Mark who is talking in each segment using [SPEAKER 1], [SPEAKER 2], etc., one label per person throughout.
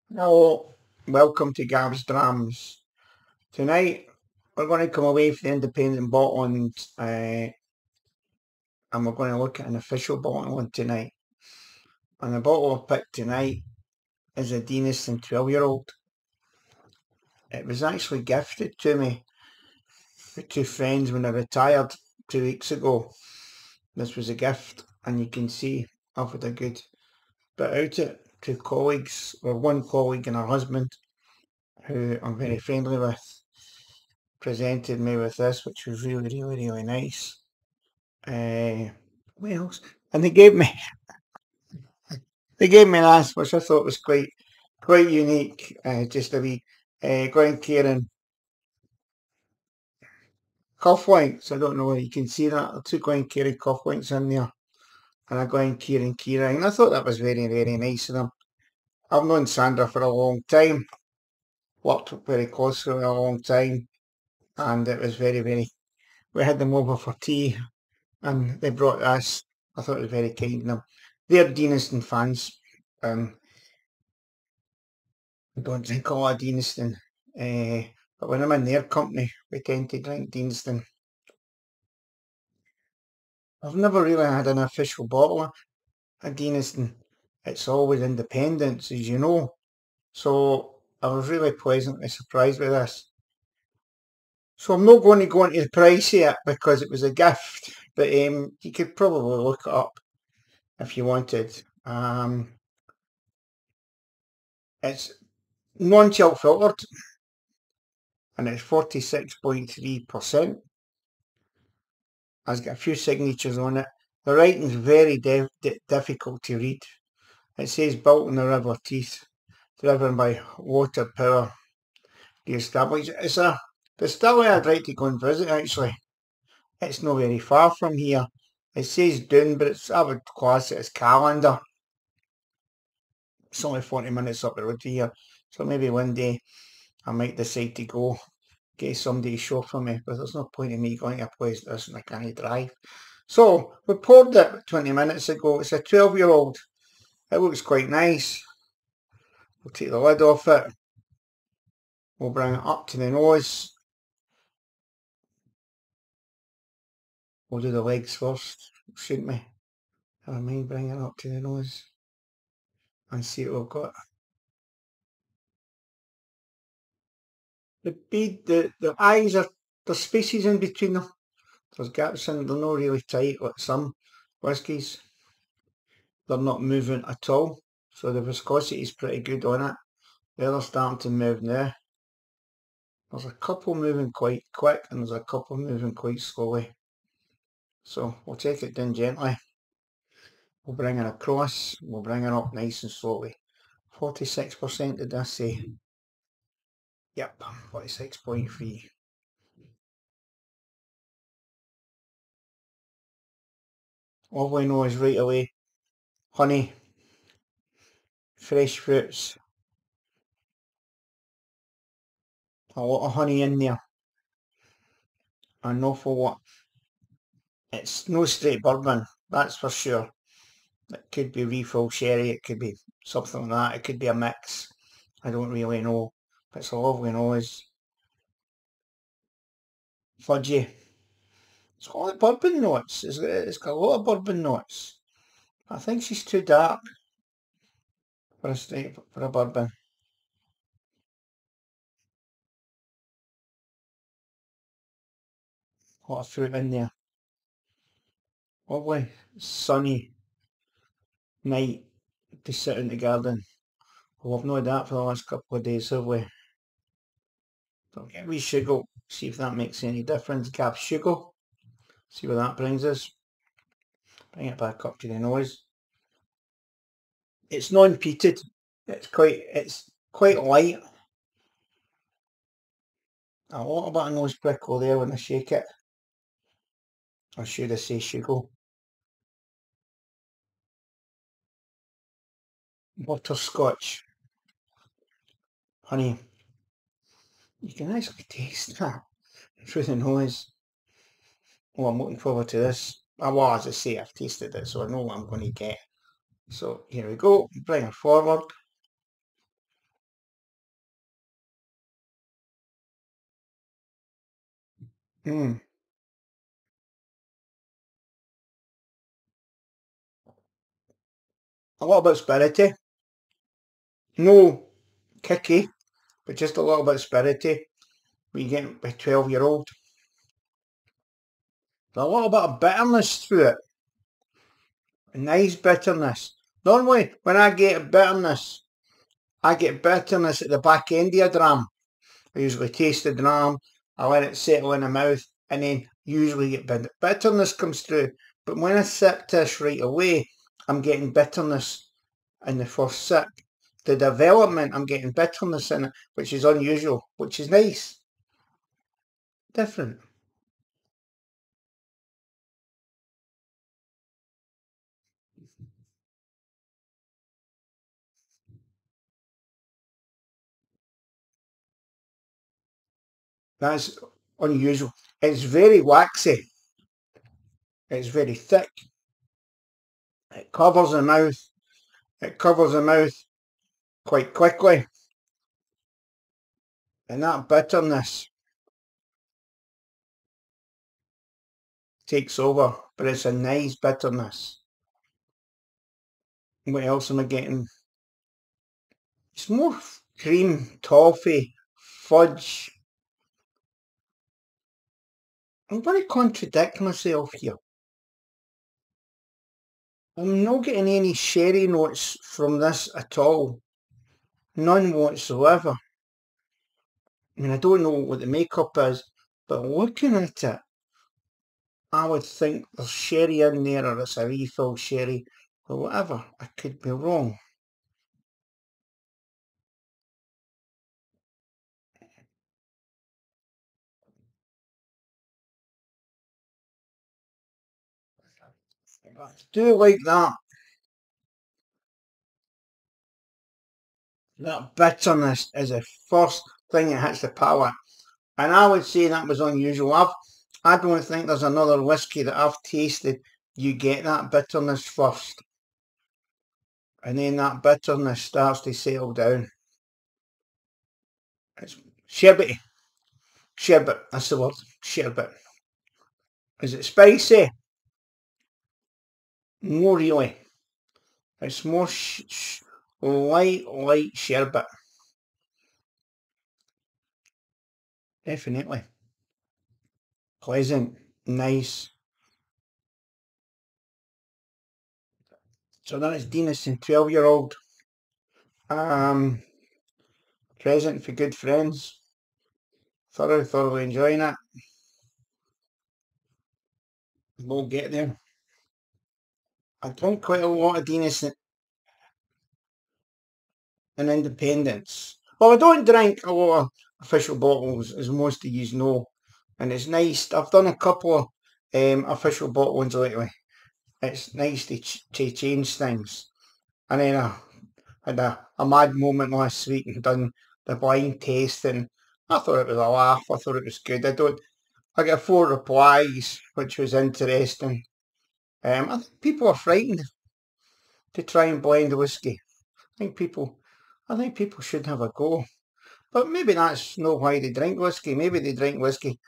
[SPEAKER 1] Hello, welcome to Gab's Drams. Tonight we're going to come away from the independent bottling and we're going to look at an official bottling tonight. And the bottle I've picked tonight is a Deanston 12-year-old. It was actually gifted to me by two friends when I retired 2 weeks ago. This was a gift, and you can see I've had a good bit out it. Two colleagues, or one colleague and her husband, who I'm very friendly with, presented me with this, which was really nice. What else? And they gave me this, which I thought was quite unique. Just a wee Glencairn cufflinks. I don't know whether you can see that. Two Glencairn cufflinks in there, and a Glencairn keyring. And I thought that was very nice of them. I've known Sandra for a long time, worked very closely for a long time, and it was very. We had them over for tea, and they brought us. I thought it was very kind of them. They're Deanston fans. I don't drink a lot of Deanston, but when I'm in their company, we tend to drink Deanston. I've never really had an official bottle of Deanston. It's always independents, as you know. So I was really pleasantly surprised with this. So I'm not going to go into the price of it because it was a gift, but you could probably look it up if you wanted. It's non-chill filtered and it's 46.3%. It's got a few signatures on it. The writing's very difficult to read. It says built in the River Teeth, driven by water power to establish. It's a distillery I'd like to go and visit actually. It's not very far from here. It says Doon, but I would class it as Calendar. It's only 40 minutes up the road to here. So maybe one day I might decide to go get somebody to chauffeur me, but there's no point in me going to a place that isn't I can't drive. So we poured it 20 minutes ago. It's a 12-year-old. It looks quite nice. We'll take the lid off it. We'll bring it up to the nose. We'll do the legs first, shouldn't we? Never mind bringing it up to the nose and see what we've got. The bead, the eyes are, there's spaces in between them. There's gaps in, they're not really tight like some whiskies. They're not moving at all. So the viscosity is pretty good on it. The other's starting to move now. There's a couple moving quite quick and there's a couple moving quite slowly. So we'll take it down gently. We'll bring it across. We'll bring it up nice and slowly. 46% did I say? Yep, 46.3. All we know is right away, honey, fresh fruits, a lot of honey in there, an awful lot. It's no straight bourbon, that's for sure. It could be refill sherry, it could be something like that, it could be a mix. I don't really know, but it's a lovely nose. Fudgy. It's got like bourbon notes, it's got a lot of bourbon notes. I think she's too dark for a bourbon. A lot of fruit in there. Lovely, sunny night to sit in the garden. Well, I've not had that for the last couple of days, have we? So get a wee sugar, see if that makes any difference. Gab sugar, see where that brings us. Bring it back up to the nose. It's non-peated. It's quite light. A little bit of nose prickle there when I shake it. Or should I say sugar? Butterscotch. Honey. You can actually taste that through the nose. Oh, I'm looking forward to this. Well, as I say, I've tasted it, so I know what I'm going to get. So here we go. Bring it forward. Mm. A little bit spirity. No kicky, but just a little bit spirity. We get a 12-year-old. A little bit of bitterness through it. A nice bitterness. Normally, when I get bitterness, I get bitterness at the back end of a dram. I usually taste the dram, I let it settle in the mouth, and then usually get bitterness comes through. But when I sip this right away, I'm getting bitterness in the first sip. The development, I'm getting bitterness in it, which is unusual, which is nice. Different. That's unusual. It's very waxy. It's very thick. It covers the mouth. It covers the mouth quite quickly. And that bitterness takes over, but it's a nice bitterness. What else am I getting? It's more cream, toffee, fudge. I'm going to contradict myself here. I'm not getting any sherry notes from this at all. None whatsoever. I mean, I don't know what the makeup is, but looking at it, I would think there's sherry in there or it's a refill sherry or whatever. I could be wrong. I do like that. That bitterness is the first thing that hits the palate. And I would say that was unusual. I don't think there's another whiskey that I've tasted. You get that bitterness first. And then that bitterness starts to settle down. It's sherbety. Sherbet, that's the word. Sherbet. Is it spicy? No, really. It's more light sherbet. Definitely. Pleasant. Nice. So that is Deanston, 12-year-old. Present for good friends. Thoroughly enjoying it. We'll get there. I drink quite a lot of Deanston and Independence. Well, I don't drink a lot of official bottles, as most of you know. And it's nice. I've done a couple of official bottlings lately. It's nice to change things. And then I had a mad moment last week and done the blind test, and I thought it was a laugh. I thought it was good. I got 4 replies, which was interesting. I think people are frightened to try and blend whiskey. I think people should have a go. But maybe that's not why they drink whiskey. Maybe they drink whiskey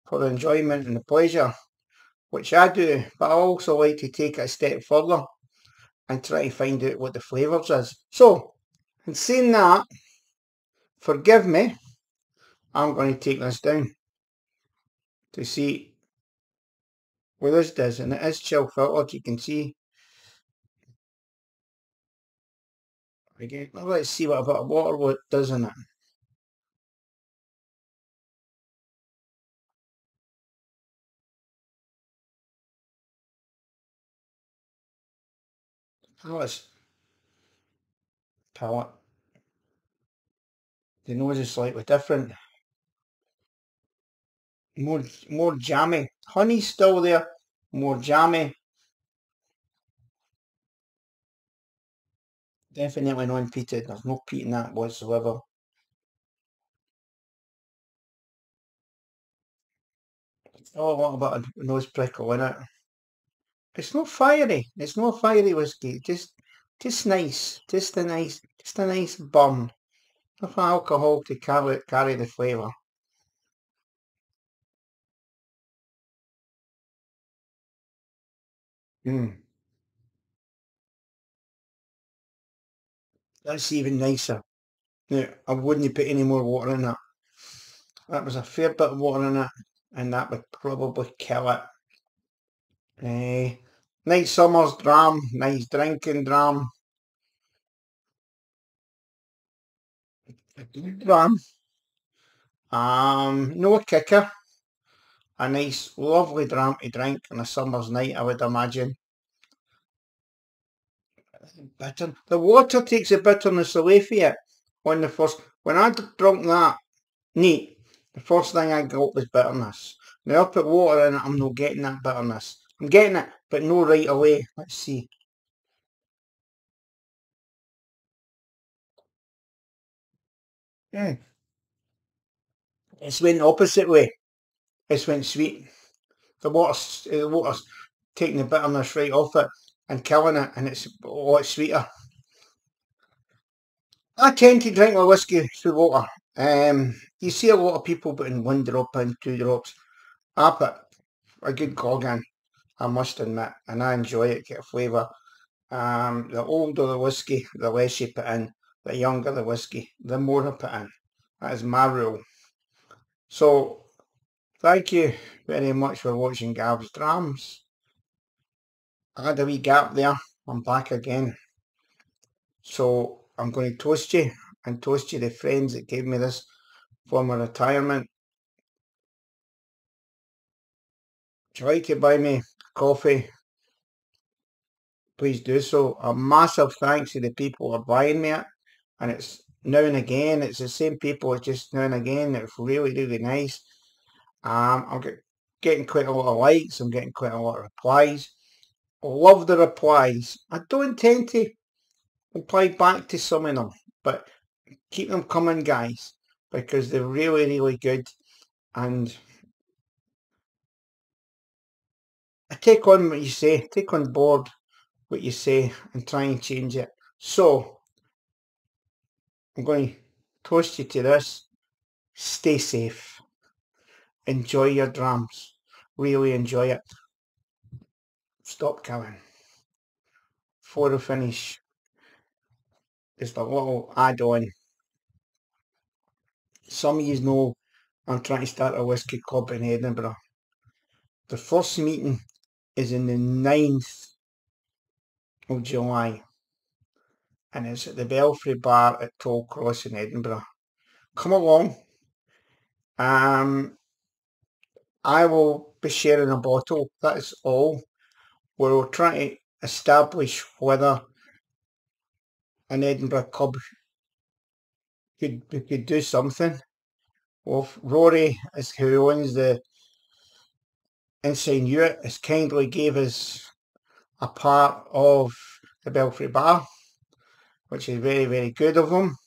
[SPEAKER 1] for the enjoyment and the pleasure, which I do. But I also like to take it a step further and try to find out what the flavours is. So, in saying that, forgive me, I'm going to take this down to see what this does. And it is chill filtered, you can see. Again, let's see what a bit of water does in it. Alice, palate. The nose is slightly different. More jammy. Honey's still there. More jammy. Definitely non-peated. There's no peat in that whatsoever. Oh, a little bit of nose prickle in it. It's not fiery. It's not fiery whiskey. Just nice. Just a nice burn. Enough alcohol to carry the flavour. That's even nicer. Now, I wouldn't put any more water in it. That was a fair bit of water in it, and that would probably kill it. Nice summer's dram, nice drinking dram. A good dram. No kicker. A nice, lovely dram to drink on a summer's night, I would imagine. Bitter. The water takes the bitterness away from it. On the first, when I drunk that neat, the first thing I got was bitterness. Now I put water in it, I'm not getting that bitterness. I'm getting it, but no right away. Let's see. Mm. It's went the opposite way. It's went sweet. The water's taking the bitterness right off it and killing it, and it's a lot sweeter. I tend to drink my whiskey through water. You see a lot of people putting 1 drop in, 2 drops. I put a good gog in, I must admit, and I enjoy it, get a flavour. The older the whiskey, the less you put in. The younger the whiskey, the more I put in. That is my rule. So, thank you very much for watching Gav's Drams. I had a wee gap there. I'm back again. So, I'm going to toast you and toast you the friends that gave me this for my retirement. Try to buy me coffee, please do so. A massive thanks to the people who are buying me it. And it's now and again, it's the same people, it's just now and again. It's really, really nice. Getting quite a lot of likes, I'm getting quite a lot of replies. Love the replies. I don't tend to reply back to some of them, but keep them coming, guys, because they're really, really good. And I take on what you say, take on board what you say and try and change it. So, I'm going to toast you to this. Stay safe. Enjoy your drams. Really enjoy it. Stop killing. Before I finish, just a little add-on. Some of you know I'm trying to start a whisky club in Edinburgh. The first meeting is in the 9th of July, and it's at the Belfry Bar at Tollcross in Edinburgh. Come along. I will be sharing a bottle, that's all. We're trying to establish whether an Edinburgh club could do something. Well, Rory, who owns the Inside Unit, has kindly gave us a part of the Belfry Bar, which is very, very good of them.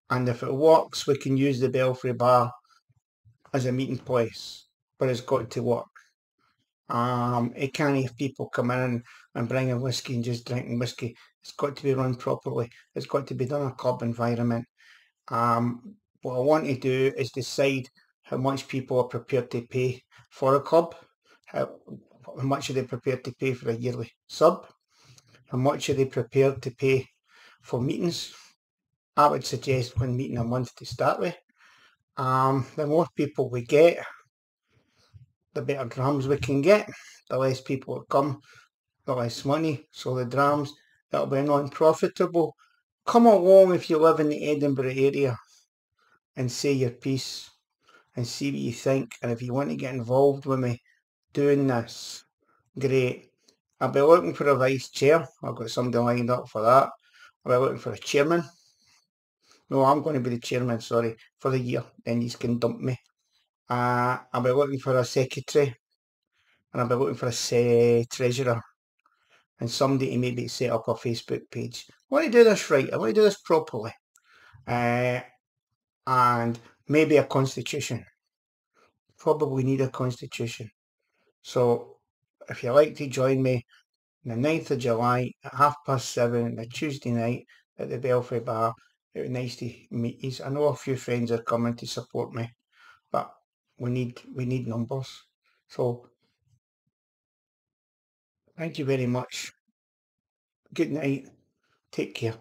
[SPEAKER 1] And if it works, we can use the Belfry Bar as a meeting place, but it's got to work. It can't have people come in and bring a whiskey and just drinking whiskey. It's got to be run properly. It's got to be done in a club environment. What I want to do is decide how much people are prepared to pay for a club. How much are they prepared to pay for a yearly sub? How much are they prepared to pay for meetings? I would suggest 1 meeting a month to start with. The more people we get, the better drams we can get. The less people that come, the less money. So the drams, that'll be non-profitable. Come along if you live in the Edinburgh area and say your piece and see what you think. And if you want to get involved with me doing this, great. I'll be looking for a vice chair. I've got somebody lined up for that. I'll be looking for a chairman. No, I'm going to be the chairman, sorry, for the year. Then you can dump me. I'll be looking for a secretary. And I'll be looking for a treasurer. And somebody to maybe set up a Facebook page. I want to do this right. I want to do this properly. And maybe a constitution. Probably need a constitution. So if you'd like to join me on the 9th of July at 7:30 on a Tuesday night at the Belfry Bar, it would be nice to meet you. I know a few friends are coming to support me, but we need numbers. So Thank you very much. Good night. Take care.